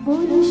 Oh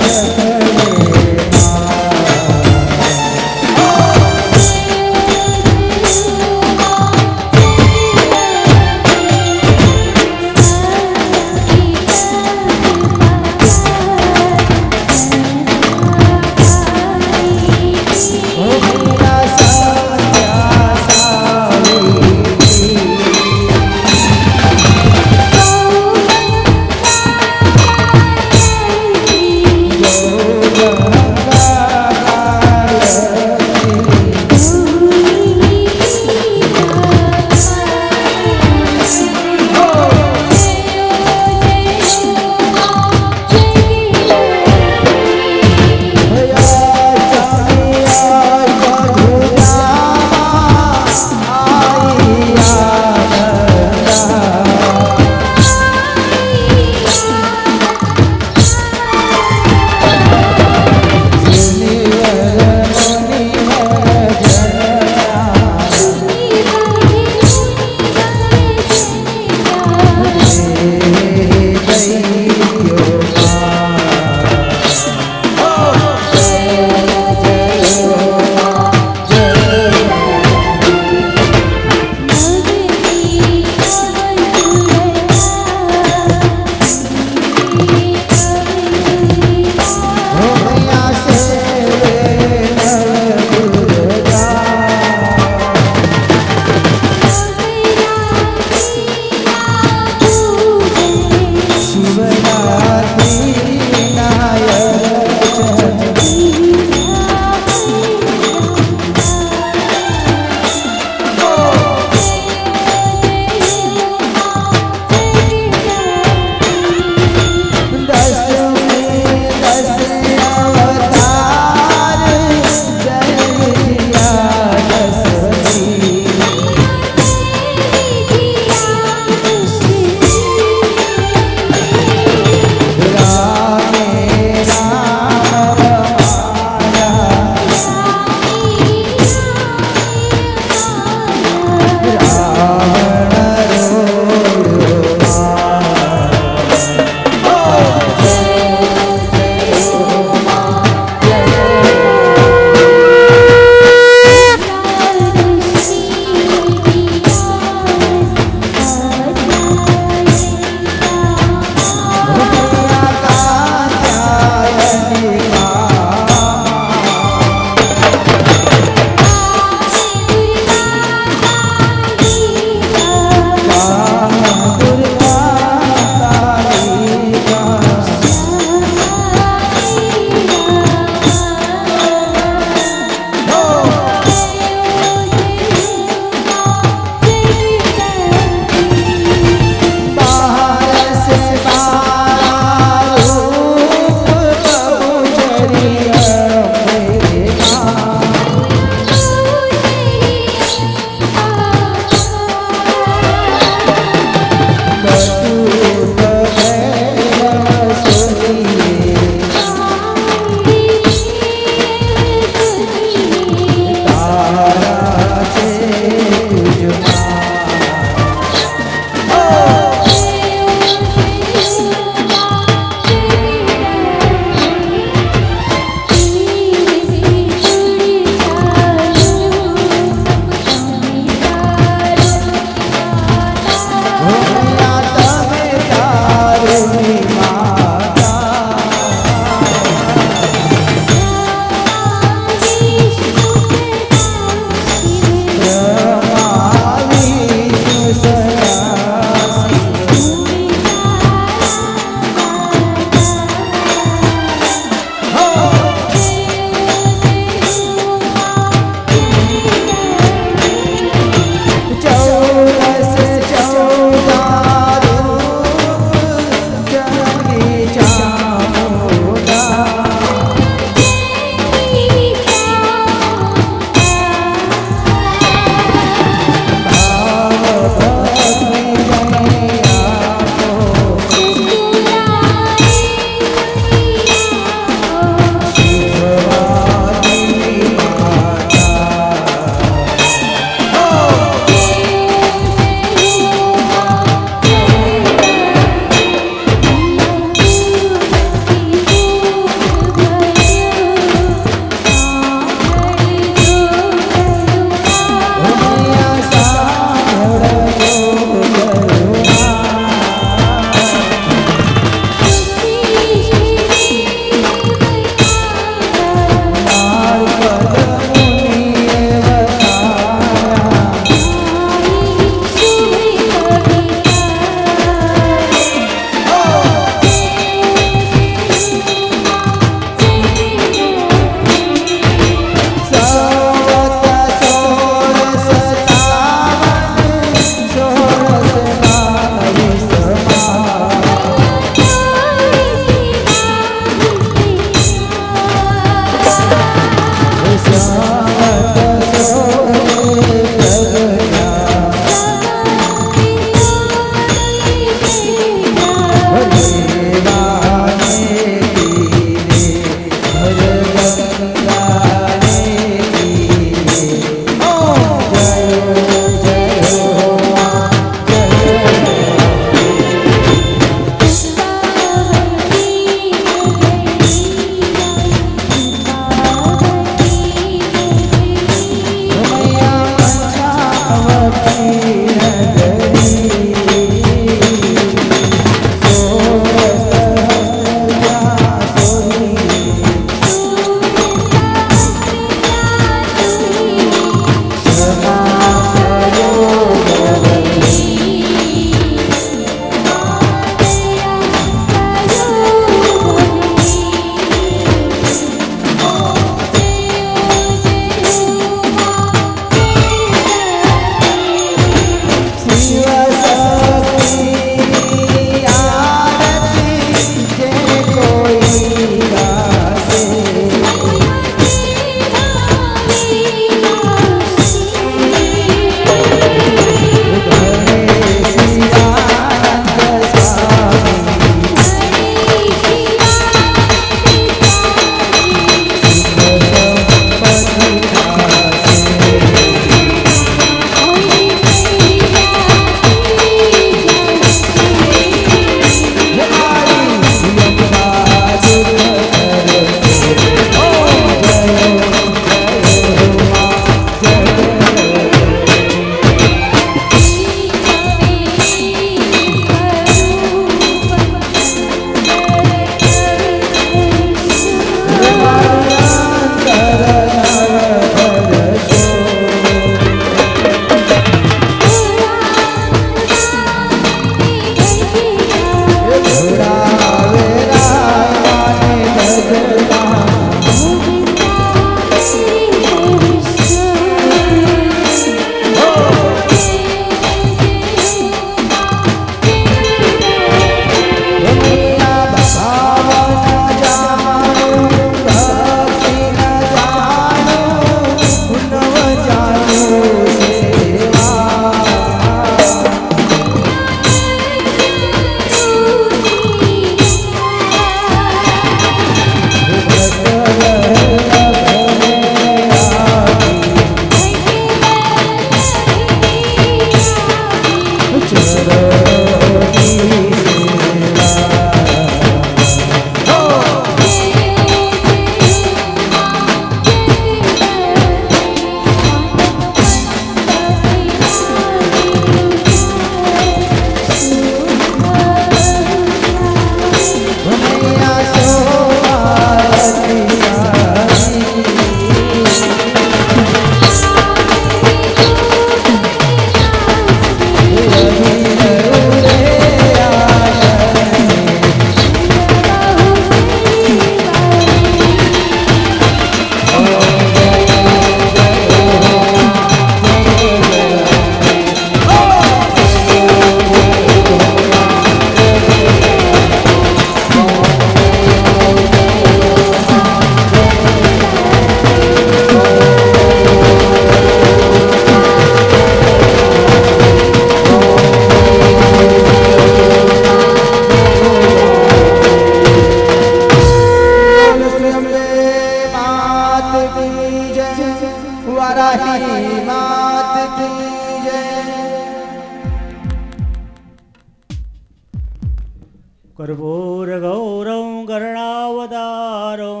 कर्पूरगौरं कर्णावतारं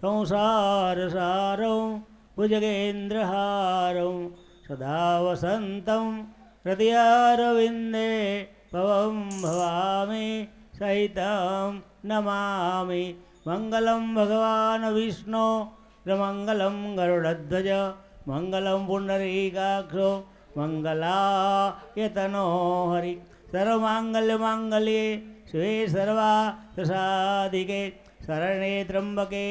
संसारसारं भुजगेन्द्रहारं सदा वसन्तं हृदयारविन्दे भवं भवामि सहितं नमामि। मङ्गलं भगवान् विष्णु मङ्गलं गरुडध्वज मङ्गलं पुण्डरीकाक्षो मङ्गलायतनो हरि। सर्वमाङ्गल्यमाङ्गल्ये शिवे सर्वार्थसाधिके शरणे त्र्यम्बके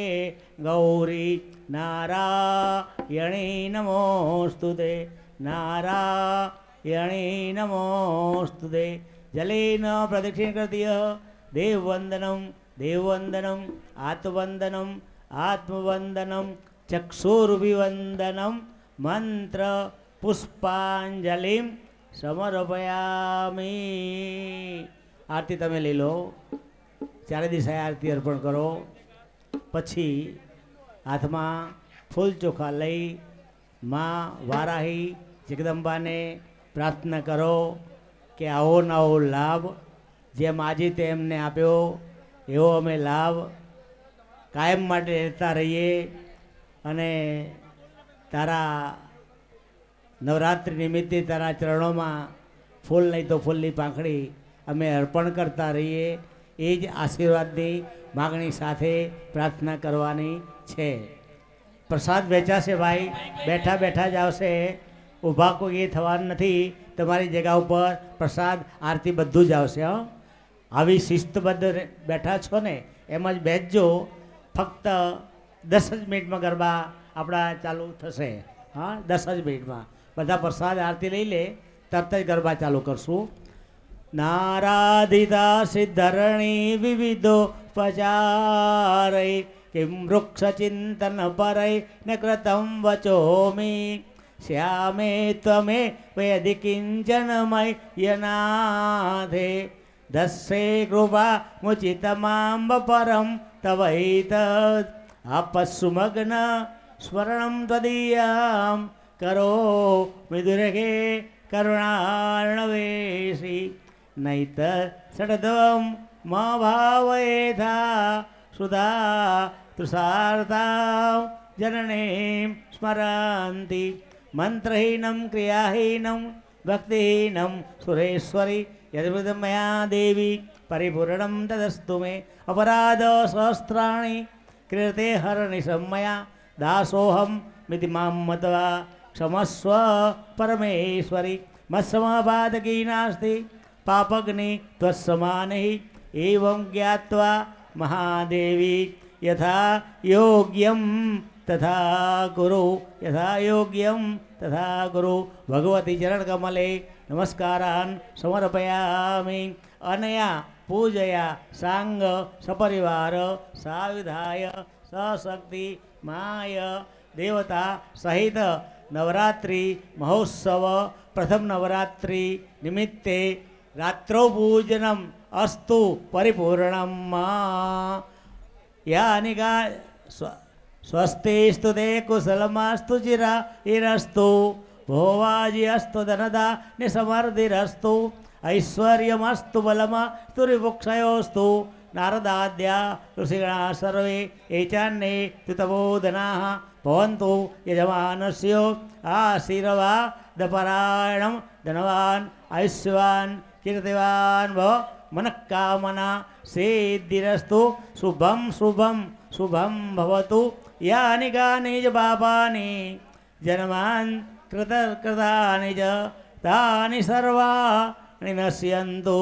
गौरी नारायणी नमोस्तुते नारायणी नमोस्तुते। जलेन प्रदक्षिणकृत्य देववन्दनं देववन्दनम् आत्मवन्दनम् आत्मवन्दनं चक्षुरभिवन्दनं मंत्र पुष्पांजलिं समर्पयामि। आरती तमे लई लो, चारे दिशाए आरती अर्पण करो। पछी हाथमां फूल चोखा लई माँ वाराही जगदंबा ने प्रार्थना करो कि आवो नवो लाभ जेम आजे तेमने आप्यो एवो अमे लाभ कायम माटे रहता रहीए अने तारा नवरात्रि निमित्ते तारा चरणों में फूल नहीं तो फूलनी पाखड़ी अमे अर्पण करता रहीए। ए ज आशीर्वादनी मागणी साथे प्रार्थना करवानी छे। प्रसाद वेचाशे भाई, बैठा बैठा ज आवशे, ऊभा कोई थवानुं नथी। तमारी जगह पर प्रसाद आरती बधुं ज आवशे। आवी शिस्तबद्ध बैठा छो ने एम ज बेसजो। फक्त 10 જ મિનિટમાં ગરબા આપણા ચાલુ થશે। हाँ 10 જ મિનિટમાં બધા પ્રસાદ આરતી લઈ લે, તરત જ ગરબા ચાલુ કરશું। नाराधिता सिद्धरणी विविधो पचारै किं वृक्षचिन्तन परै न कृतं वचोमि श्यामे त्वमे वेदि किञ्चनमय यनाथे दस्ये कृपा मुचितमाम्ब परं तवैतत् आपस्सुमग्न स्मरणं त्वदीयां करो विदुरगे करुणार्णवेशि नैत षड्ध्वं मा भावयेथा सुधा तुषार्तां जननीं स्मरन्ति मंत्रहीनं क्रियाहीनं भक्तिहीनं सुरेश्वरी यद्वृदं मया देवी परिपूर्णं तदस्तु मे। अपराध सहस्राणि क्रियते हरनिशं मया दासोऽहं मिति मां मत्वा क्षमस्व परमेश्वरी। मत्समपादकी नास्ति पापग्नि त्वत्समानहि एवं ज्ञात्वा महादेवी यथा योग्यं तथा कुरु यथा योग्यं तथा कुरु। भगवती चरणकमले नमस्कारान् समर्पयामि। अनया पूजया सांग सपरिवार साविधाय सशक्ति माय देवता सहित नवरात्रि महोत्सव प्रथम नवरात्रि निमित्ते रात्रौ पूजनम अस्तु परिपूर्णम। यानिका स्वस्तिस्तु ते कुशलमस्तु चिरास्तु भोवाजी अस्तु धनदा निसमर्दिरस्तु ऐश्वर्यमस्तु बलम स्तुरिवृक्षयोस्तु नारदाद्या ऋषिगणा सर्वे एचान्ये तुतबोधनाः भवन्तु यजमानस्य आशीर्वादपरायणं धनवान् आयुष्यवान् कीर्तिवान् भव मनःकामना सिद्धिरस्तु शुभं शुभं शुभं भवतु यानि कानि च पापानि जन्मान् कृतानि च तानि सर्वाणि नश्यन्तु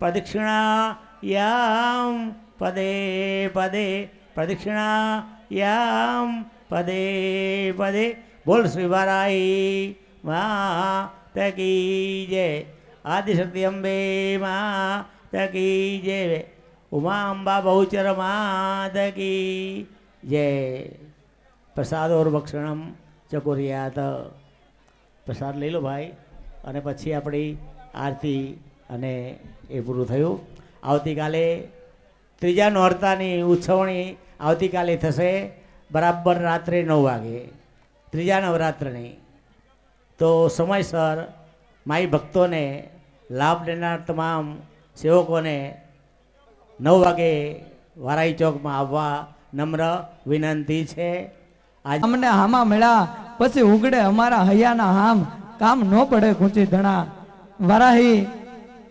प्रदक्षिणायां पदे पदे प्रदक्षिणायां पदे पदे बोल श्री वाराही माता की जय आदिशक्ति अम्बे माता की जय उमा अम्बा बहुचर माता की जय प्रसाद और भक्षणम चकोरियात प्रसाद લઈ લો ભાઈ અને પછી આપણી આરતી અને એ પૂરું થયું. આવતીકાલે ત્રીજા નોરતાની ઉજવણી આવતીકાલે થશે બરાબર રાત્રે 9 વાગે ત્રીજા નવરાત્રની. તો સમયસર માઈ ભક્તોને લાભ લેનાર તમામ સેવકોને 9 વાગે વારાઈ ચોકમાં આવવા નમ્ર વિનંતી છે. અમને હામા મેળા પછી ઉગડે અમારા હૈયાના હામ કામ ન પડે ખૂંચી ધણા. વારાહી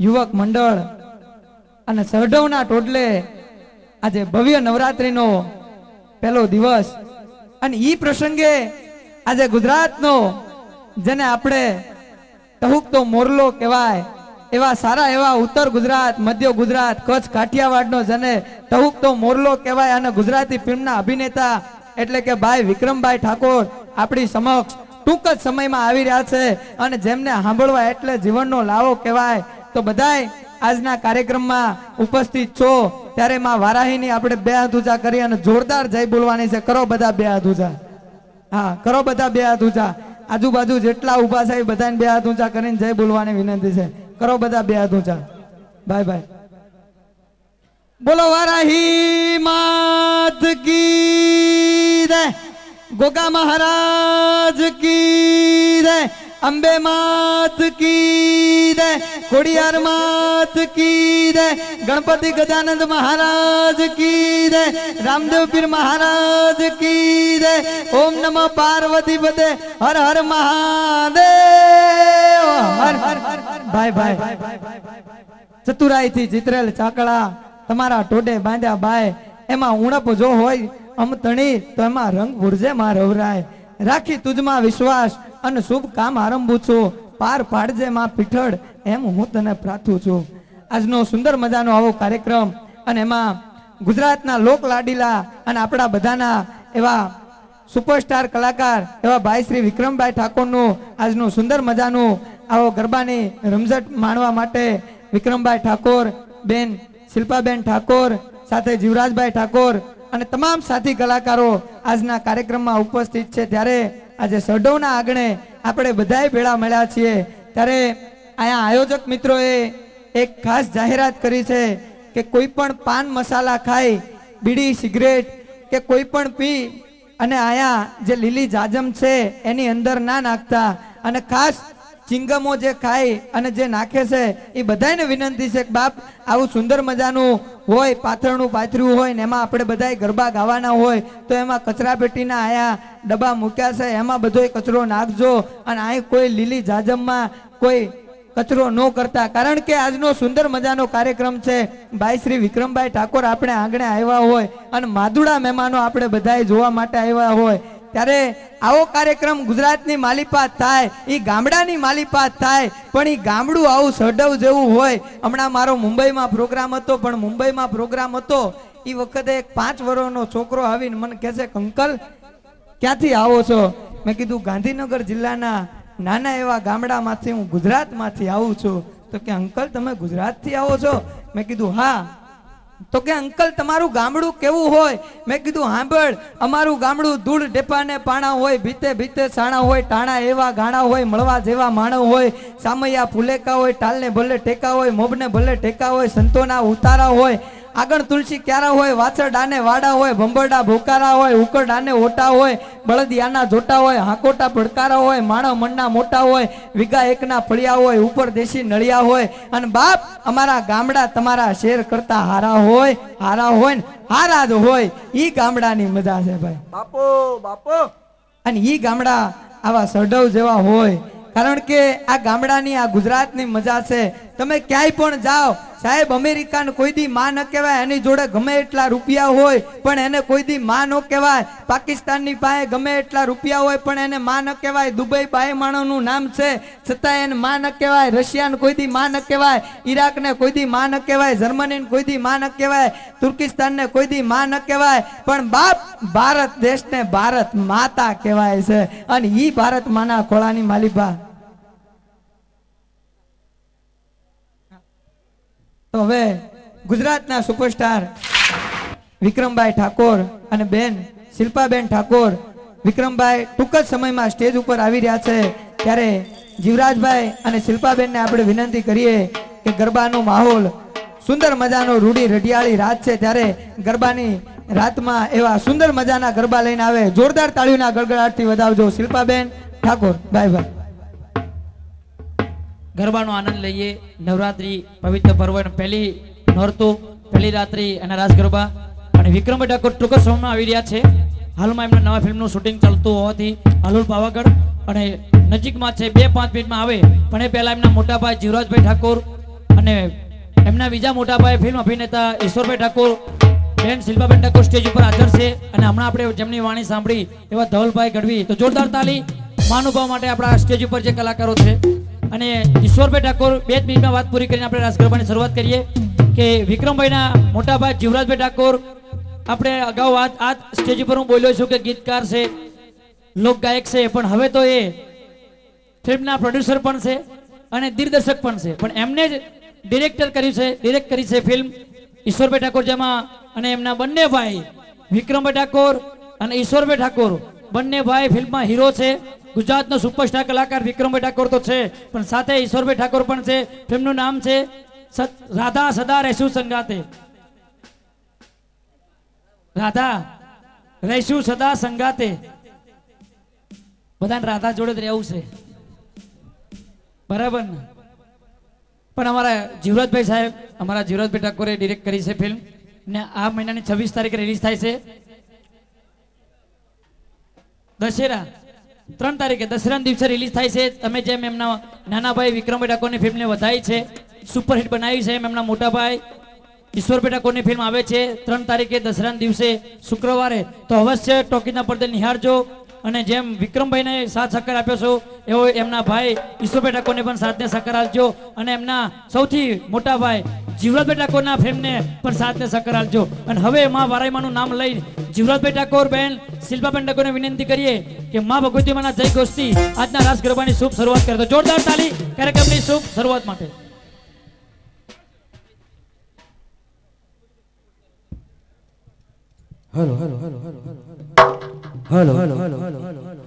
યુવક મંડળ અને સરડવના ટોટલે આજે ભવ્ય નવરાત્રીનો પહેલો દિવસ અને ઈ પ્રસંગે આજે ગુજરાતનો જેને આપણે ટહુકતો મોરલો કહેવાય એવા સારા એવા ઉત્તર ગુજરાત, મધ્ય ગુજરાત, કચ્છ, કાઠિયાવાડનો જેને ટહુકતો મોરલો કહેવાય અને ગુજરાતી ફિલ્મના અભિનેતા એટલે કે ભાઈ વિક્રમભાઈ ઠાકોર આપણી સમક્ષ ટૂંક જ સમયમાં આવી રહ્યા છે અને જેમને સાંભળવા એટલે જીવનનો લાવો કહેવાય. તો બધાય આજના કાર્યક્રમમાં ઉપસ્થિત છો ત્યારે માં વારાહીની આપણે બે હાથ ઊંચા કરી અને જોરદાર જય બોલવાની છે. કરો બધા બે હાથ ઊંચા. હા, કરો બધા બે હાથ ઊંચા. આજુબાજુ જેટલા ઊભા છે બધાને બે હાથ ઊંચા કરીને જય બોલવાની વિનંતી છે. કરો બધા બે હાથ ઊંચા. Bye bye. બોલો વારાહી માત કી જય, ગોગા મહારાજ કી જય, અંબે માત કી જય, ખોડિયાર માત કી જય, ગણપતિ ગજાનંદ મહારાજ કી જય, રામદેવ પીર મહારાજ કી જય. ઓમ નમઃ પાર્વતી પતે હર હર મહાદેવ. હર હર ભાઈ ભાઈ ચતુરાઈથી ચિતરેલ ચાકળા તમારા ટોડે બાંધ્યા બાય એમાં ઉણપ જો હોય અમતણી તો એમાં રંગ ભુરજે માં રવરાય. રાખી તુજમાં વિશ્વાસ અને શુભ કામ આરંભું છું, પાર પાડજે માં પીઠળ એમ હું તને પ્રાર્થું છું. આજનો સુંદર મજાનો આવો કાર્યક્રમ અને એમાં ગુજરાતના લોક લાડીલા અને આપણા બધાના એવા સુપરસ્ટાર કલાકાર એવા ભાઈ શ્રી વિક્રમભાઈ ઠાકોરનું આજનું સુંદર મજાનું આવો ગરબાની રમઝટ માણવા માટે વિક્રમભાઈ ઠાકોર, બેન શિલ્પાબેન ઠાકોર, સાથે જીવરાજભાઈ ઠાકોર અને તમામ સાથી કલાકારો આજના કાર્યક્રમમાં ઉપસ્થિત છે. ત્યારે આજે સરડવના આંગણે આપણે બધાએ ભેળા મળ્યા છીએ ત્યારે અહીંયા આયોજક મિત્રોએ એક ખાસ જાહેરાત કરી છે કે કોઈ પણ પાન મસાલા ખાઈ, બીડી સિગરેટ કે કોઈ પણ પી અને અહીંયા જે લીલી જાજમ છે એની અંદર ના નાખતા અને ખાસ ચિંગમો જે ખાય અને જે નાખે છે એ બધાને વિનંતી છે કે બાપ આવું સુંદર મજાનું હોય, પાથરણું પાથર્યું હોય ને એમાં આપણે બધાય ગરબા ગાવાના હોય તો એમાં કચરા પેટીના આયા ડબ્બા મૂક્યા છે એમાં બધોય કચરો નાખજો અને અહીં કોઈ લીલી જાજમમાં કોઈ કચરો ન કરતા. કારણ કે આજનો સુંદર મજાનો કાર્યક્રમ છે. ભાઈ શ્રી વિક્રમભાઈ ઠાકોર આપણે આંગણે આવ્યા હોય અને માદુડા મહેમાનો આપણે બધાય જોવા માટે આવ્યા હોય ત્યારે આવો કાર્યક્રમ ગુજરાતની માલિપાત થાય, એ ગામડાની માલિપાત થાય પણ એ ગામડું આવું સરડવ જેવું હોય. હમણાં મારો મુંબઈમાં પ્રોગ્રામ હતો પણ મુંબઈમાં પ્રોગ્રામ હતો એ વખતે એક 5 વર્ષનો છોકરો આવીને મને કહે છે કે અંકલ ક્યાંથી આવો છો? મેં કીધું ગાંધીનગર જિલ્લાના નાના એવા ગામડામાંથી હું ગુજરાતમાંથી આવું છું. તો કે અંકલ તમે ગુજરાતથી આવો છો? મેં કીધું હા. તો કે અંકલ તમારું ગામડું કેવું હોય? મેં કીધું હાંભળ અમારું ગામડું ધૂળ ઢેપાને પાણા હોય, ભીતે ભીતે સાણા હોય, ટાણા એવા ગાણા હોય, મળવા જેવા માણવ હોય, સામૈયા ફુલેકા હોય, ટાલને ભલે ટેકા હોય, મોબને ભલે ટેકા હોય, સંતોના ઉતારા હોય. આગળ તુલસી ક્યારા હોય, વાછર ડાને વાડા હોય, ભંભરડા ભોકારા હોય, ઉકર ડાને ઓટા હોય, બળદિયાના જોટા હોય, હાકોટા ભડકારા હોય, માણસ મણના મોટા હોય, વીઘા એકના ફળિયા હોય, ઉપર દેશી નળિયા હોય. અને બાપ અમારા ગામડા તમારા શેર કરતા હારા હોય ને હારા જ હોય. ઈ ગામડાની મજા છે ભાઈ. બાપો બાપો અને ઈ ગામડા આવા સરડવ જેવા હોય. કારણ કે આ ગામડાની આ ગુજરાતની મજા છે. તમે ક્યાંય પણ જાઓ સાહેબ, અમેરિકાને કોઈ દી માં ન કહેવાય, એની જોડે ગમે એટલા રૂપિયા હોય પણ એને કોઈ દી માં ન કહેવાય. પાકિસ્તાનની પાસે ગમે એટલા રૂપિયા હોય પણ એને માં ન કહેવાય. દુબઈ બાય માણસનું નામ છે છતાં એને માં ન કહેવાય. રશિયાને કોઈ દી માં ન કહેવાય, ઈરાકને કોઈ દી માં ન કહેવાય, જર્મનીને કોઈ દી માં ન કહેવાય, તુર્કિસ્તાનને કોઈ દી માં ન કહેવાય. પણ બાપ ભારત દેશને ભારત માતા કહેવાય છે. અને ઈ ભારત માના ખોળાની માલિબા. તો હવે ગુજરાતના સુપરસ્ટાર વિક્રમભાઈ ઠાકોર અને બેન શિલ્પાબેન ઠાકોર, વિક્રમભાઈ ટૂંક જ સમયમાં સ્ટેજ ઉપર આવી રહ્યા છે. ત્યારે જીવરાજભાઈ અને શિલ્પાબેનને આપણે વિનંતી કરીએ કે ગરબાનો માહોલ સુંદર મજાનો રૂડી રઢિયાળી રાત છે, ત્યારે ગરબાની રાતમાં એવા સુંદર મજાના ગરબા લઈને આવે. જોરદાર તાળીઓના ગડગડાટથી વધાવજો. શિલ્પાબેન ઠાકોર ભાઈ. ગરબાનો આનંદ લઈએ. નવરાત્રી પવિત્ર પર્વ, પહેલી નોરતું, પહેલી રાત્રિ અને રાસ ગરબા. અને વિક્રમભાઈ ઠાકોર ટૂંક સમયમાં આવી રહ્યા છે. હાલમાં એમના નવા ફિલ્મનું શૂટિંગ ચાલતું હોવાથી હાલોલ પાવાગઢ અને નજીકમાં છે, 2-5 મિનિટમાં આવે. પણ એ પહેલા એમના મોટાભાઈ જીવરાજભાઈ ઠાકોર અને એમના બીજા મોટાભાઈ ફિલ્મ અભિનેતા ઈશ્વરભાઈ ઠાકોર, બેન શિલ્પાબેન ઠાકોર સ્ટેજ ઉપર હાજર છે. અને હમણાં આપણે જેમની વાણી સાંભળી એવા ધવલભાઈ ગઢવી. તો જોરદાર તાલી મહાનુભાવ માટે આપણા સ્ટેજ ઉપર જે કલાકારો છે. અને ઈશ્વરભાઈ ઠાકોર 2 મિનિટમાં વાત પૂરી કરીને આપણે રાસ ગરબાની શરૂઆત કરીએ. કે વિક્રમભાઈના મોટાભાઈ જીવરાજભાઈ ઠાકોર, આપણે અગાઉ આ સ્ટેજ ઉપર હું બોલ્યો છું કે ગીતકાર છે, લોક ગાયક છે, પણ હવે તો એ ફિલ્મના પ્રોડ્યુસર પણ છે અને દિગ્દર્શક પણ છે. પણ એમને જ ડિરેક્ટ કરી છે ફિલ્મ ઈશ્વરભાઈ ઠાકોર, જેમાં અને એમના બંને ભાઈ વિક્રમભાઈ ઠાકોર અને ઈશ્વરભાઈ ઠાકોર બંને ભાઈ ફિલ્મમાં હીરો છે. ગુજરાતનો સુપરસ્ટાર કલાકાર વિક્રમભાઈ ઠાકોર તો છે, પણ સાથે ઈશ્વરભાઈ ઠાકોર પણ છે. ફિલ્મનું નામ છે રાધા સદા રહેશું સંગાતે. રાધા રહેશું સદા સંગાતે. બધાને રાધા જોડે જ રહેવું છે, બરાબર ને? પણ અમારા જીવરાજભાઈ સાહેબ, અમારા જીવરાજભાઈ ઠાકોરે ડિરેક્ટ કરી છે ફિલ્મ ને આ મહિનાની 26 તારીખે રિલીઝ થાય છે. દશેરા 3 તારીખે દશેરાના દિવસે રિલીઝ થાય છે. તમે જેમ એમના નાના ભાઈ વિક્રમભાઈ ઠાકોરની ફિલ્મને વધાઈ છે, સુપરહિટ બનાવી છે, એમ એમના મોટા ભાઈ ઈશ્વરભાઈ ઠાકોરની ફિલ્મ આવે છે 3 તારીખે દશેરાના દિવસે શુક્રવારે. તો અવશ્ય ટોકીના પડદે નિહાળજો. અને જેમ વિક્રમભાઈને સાથ સહકાર આપ્યો છો એવો એમના ભાઈ ઈશ્વરભાઈ ઠાકોરને પણ સાથને સહકાર આપજો. અને એમના સૌથી મોટા ભાઈ જીવરાજભાઈ ઠાકોરના ફિલ્મને પણ સાથને સહકાર આપજો. અને હવે માં વારાઈમાનું નામ લઈ જીવરાજભાઈ ઠાકોર, બેન શિલ્પાબેન ઠાકોરને વિનંતી કરીએ કે માં ભગવતીમાના જય ઘોષથી આજના રાસ ગરબાની શુભ શરૂઆત કરે. તો જોરદાર તાલી કાર્યક્રમની શુભ શરૂઆત માટે. Hello hello hello hello hello hello hello hello hello.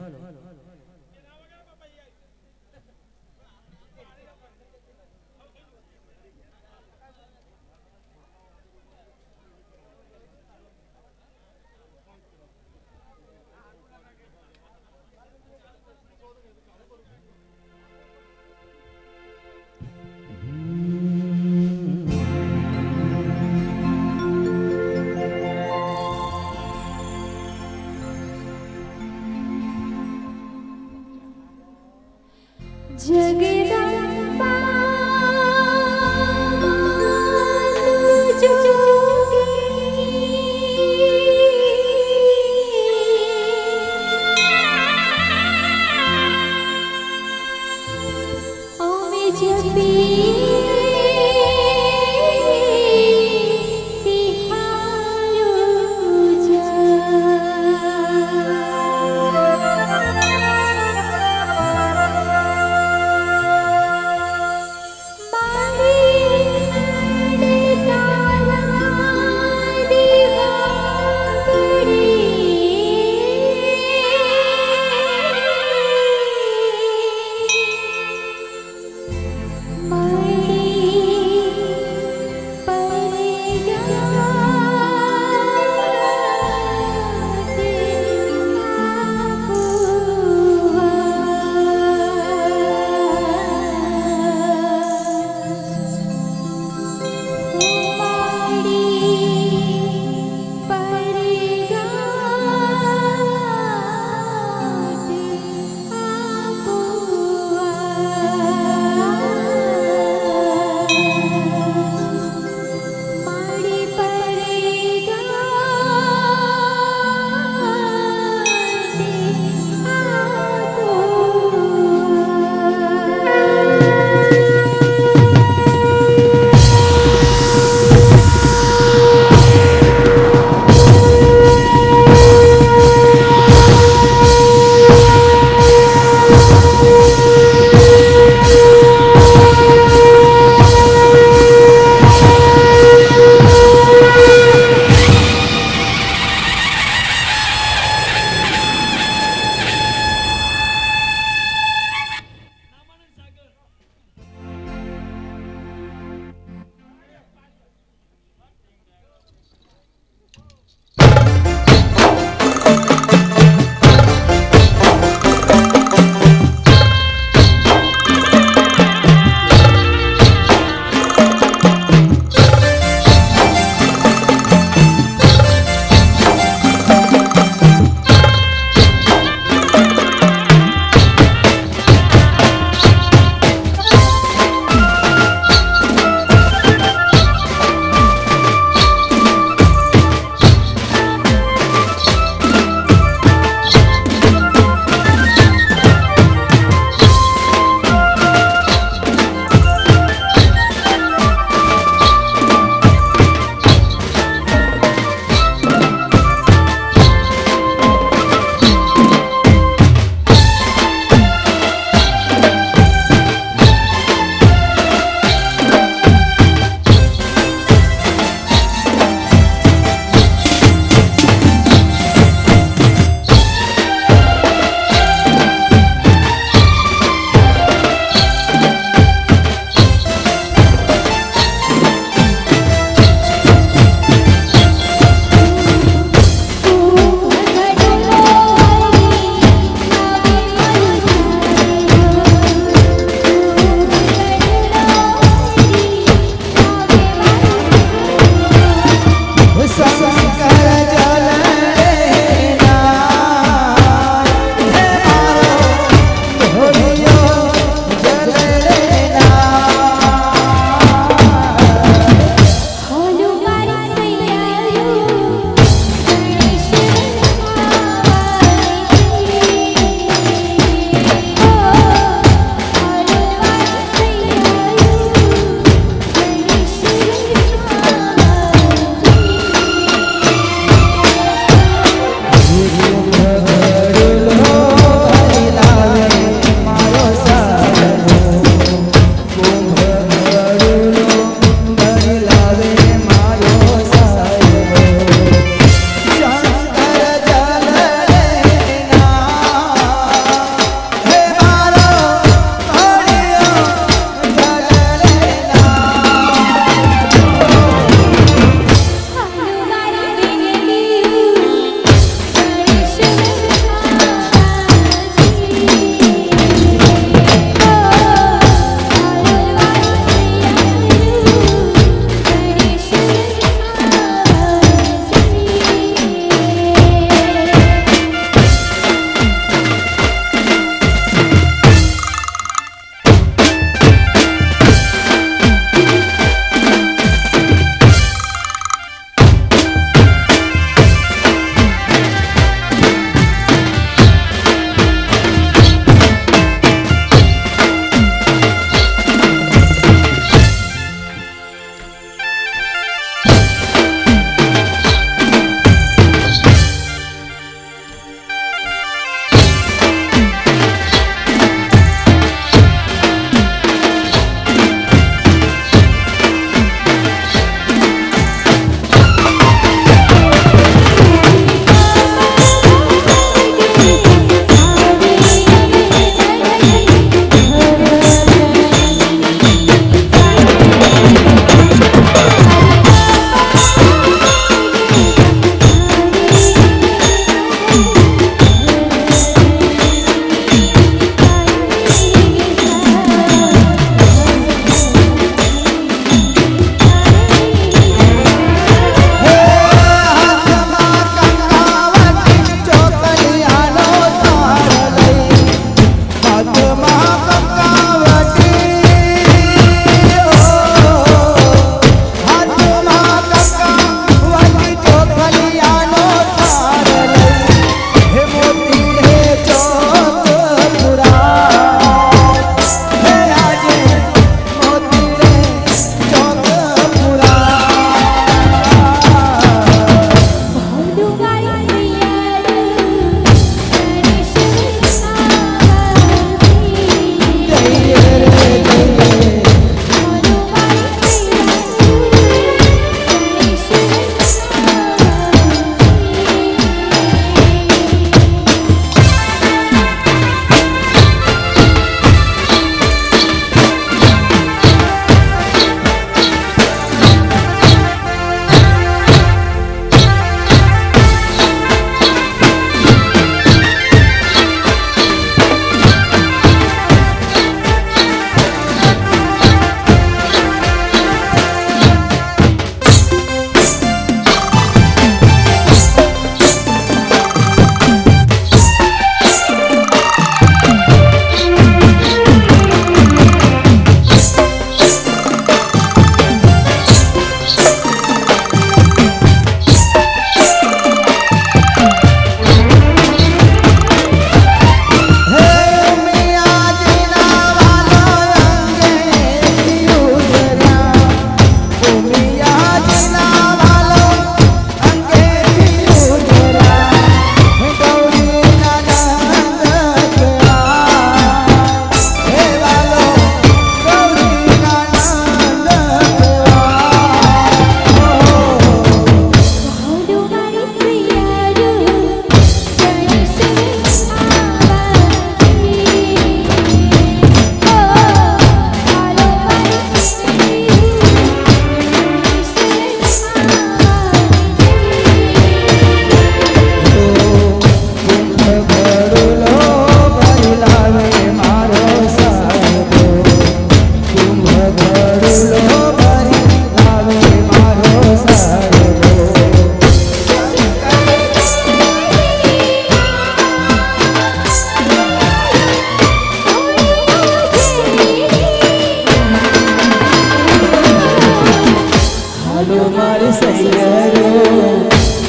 હાલો મારી સૈયરો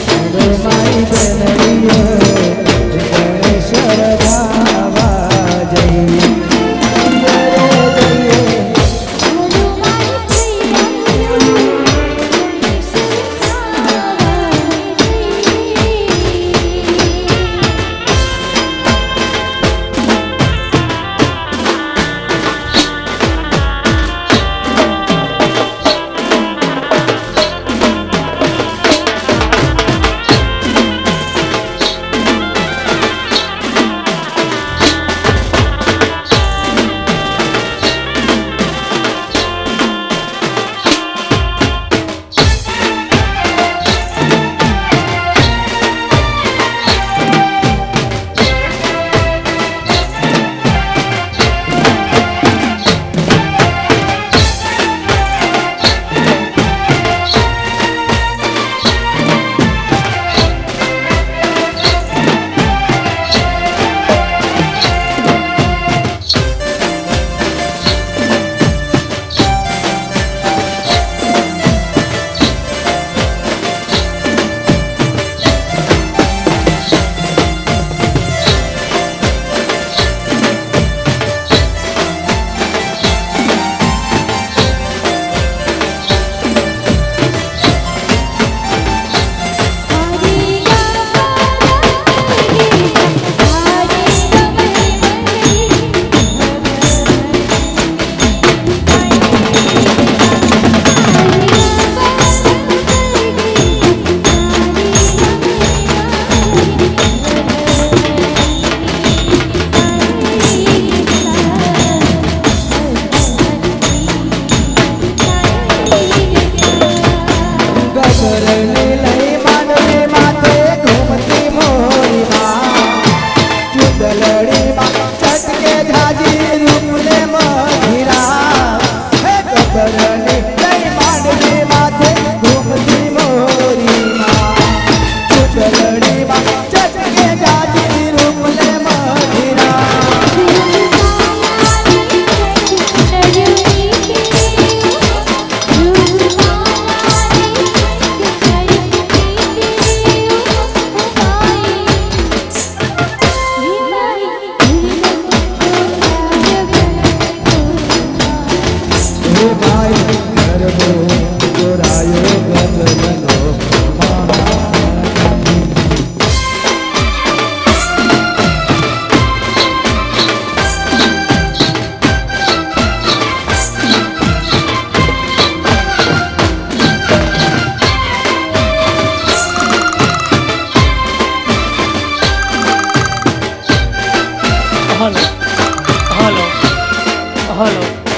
હાલો મારી બેનરીઓ ગણેશ વધાવા જઈએ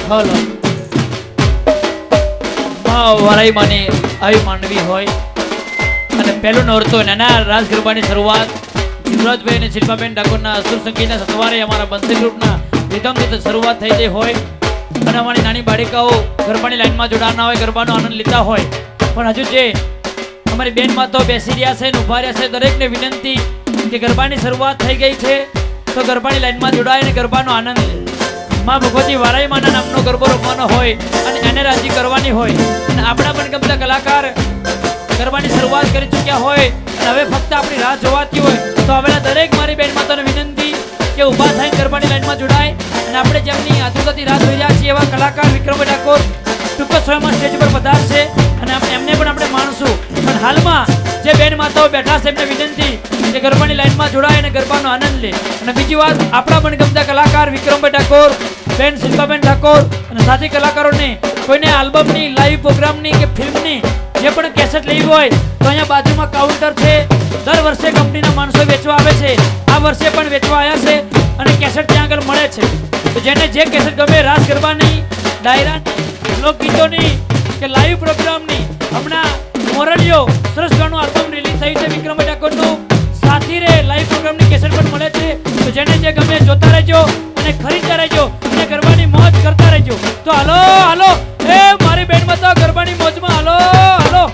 હલો વરાઈ માની આવી માંડવી હોય અને પહેલું નોરતું નાના રાસ ગરબાની શરૂઆત યુવરાજભાઈ અને શિલ્પાબેન ઠાકોરના અસુર સંગીતના સથવારે અમારા બંસી ગ્રુપના રીધમથી શરૂઆત થઈ ગઈ હોય અને અમારી નાની બાળિકાઓ ગરબાની લાઈનમાં જોડાના હોય ગરબાનો આનંદ લેતા હોય પણ હજુ જે અમારી બેન માતાઓ બેસી રહ્યા છે અને ઊભા રહ્યા છે દરેકને વિનંતી કે ગરબાની શરૂઆત થઈ ગઈ છે તો ગરબાની લાઈનમાં જોડાય અને ગરબાનો આનંદ લે માં ભગવતી વારાઈ માના નામનો ગરબો રમવાનો હોય અને એને રાજી કરવાની હોય અને આપણા પણ ગમતા કલાકાર ગરબાની શરૂઆત કરી ચૂક્યા હોય અને હવે ફક્ત આપણી રાહ જોવાતી હોય તો આવેલા દરેક મારી બેન માતાને વિનંતી કે ઊભા થઈને ગરબાની લાઈનમાં જોડાય અને આપણે જેમની આતુરતાથી રાહ જોઈ રહ્યા છીએ એવા કલાકાર વિક્રમભાઈ ઠાકોર ટૂંક જ સમયમાં સ્ટેજ પર પધારશે અને એમને પણ આપણે માણશું પણ હાલમાં જે બેન માતાઓ બેઠા છે એમને વિનંતી કે ગરબાની લાઈનમાં જોડાય અને ગરબાનો આનંદ લે અને બીજી વાત આપણા પણ ગમતા કલાકાર વિક્રમભાઈ ઠાકોર બેન શિલ્પાબેન ઠાકોર અને સાથી કલાકારોને કોઈને આલ્બમની લાઈવ પ્રોગ્રામની કે ફિલ્મની જે પણ કેસેટ લેવી હોય તો અહીંયા બાજુમાં કાઉન્ટર છે દર વર્ષે કંપનીના માણસો વેચવા આવે છે આ વર્ષે પણ વેચવા આવ્યા છે અને કેસેટ ત્યાં આગળ મળે છે તો જેને જે કેસેટ ગમે રાસ ગરબાની ડાયરાની લોકગીતોની કે લાઈવ પ્રોગ્રામની હમણાં મોરલીઓ સરસ ગાનું આલ્બમ રિલીઝ થયું છે વિક્રમભાઈ ઠાકોરનું સાથી રે લાઈવ પ્રોગ્રામની કેસેટ પણ મળે છે તો જેને જે ગમે જોતા રહેજો અને ખરીદતા રહેજો અને ગરબાની મોજ કરતા રહેજો તો હાલો હાલો એ મારી બેન માતા ગરબાની મોજમાં હાલો હાલો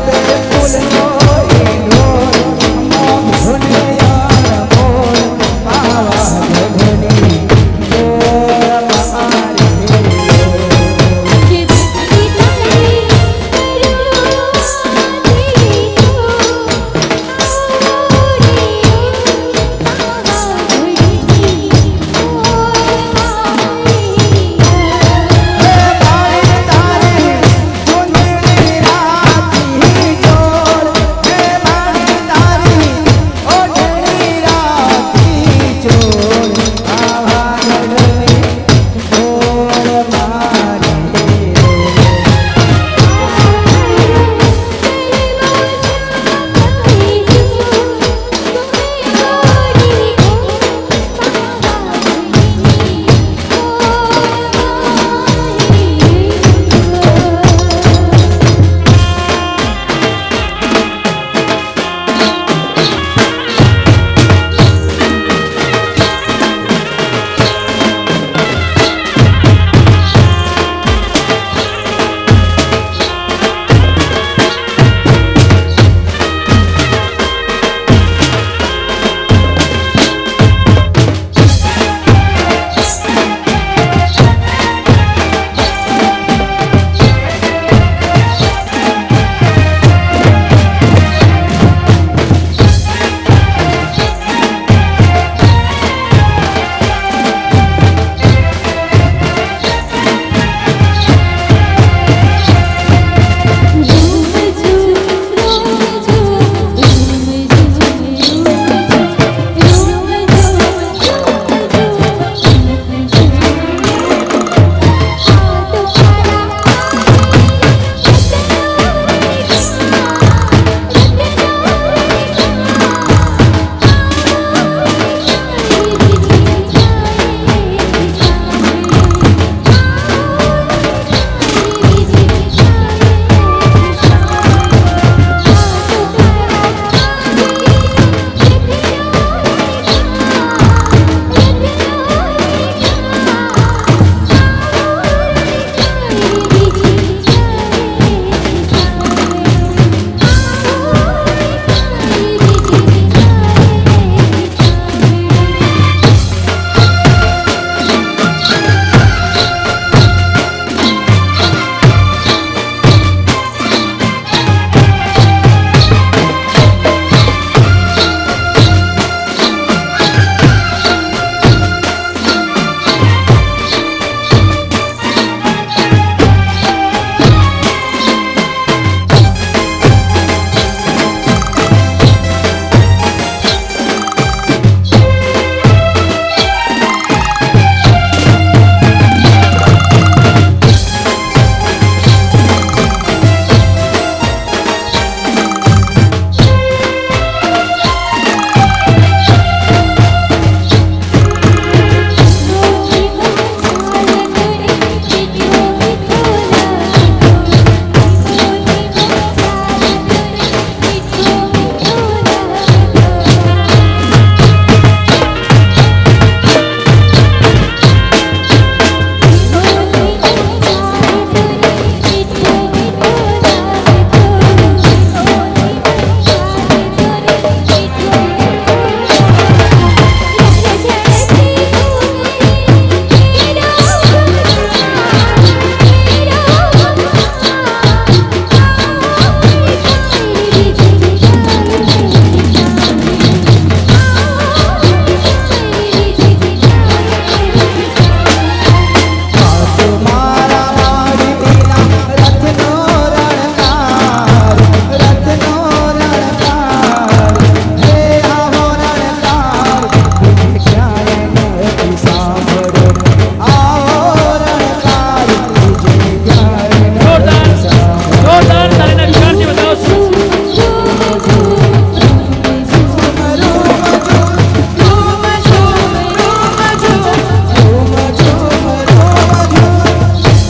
તે ફૂલનો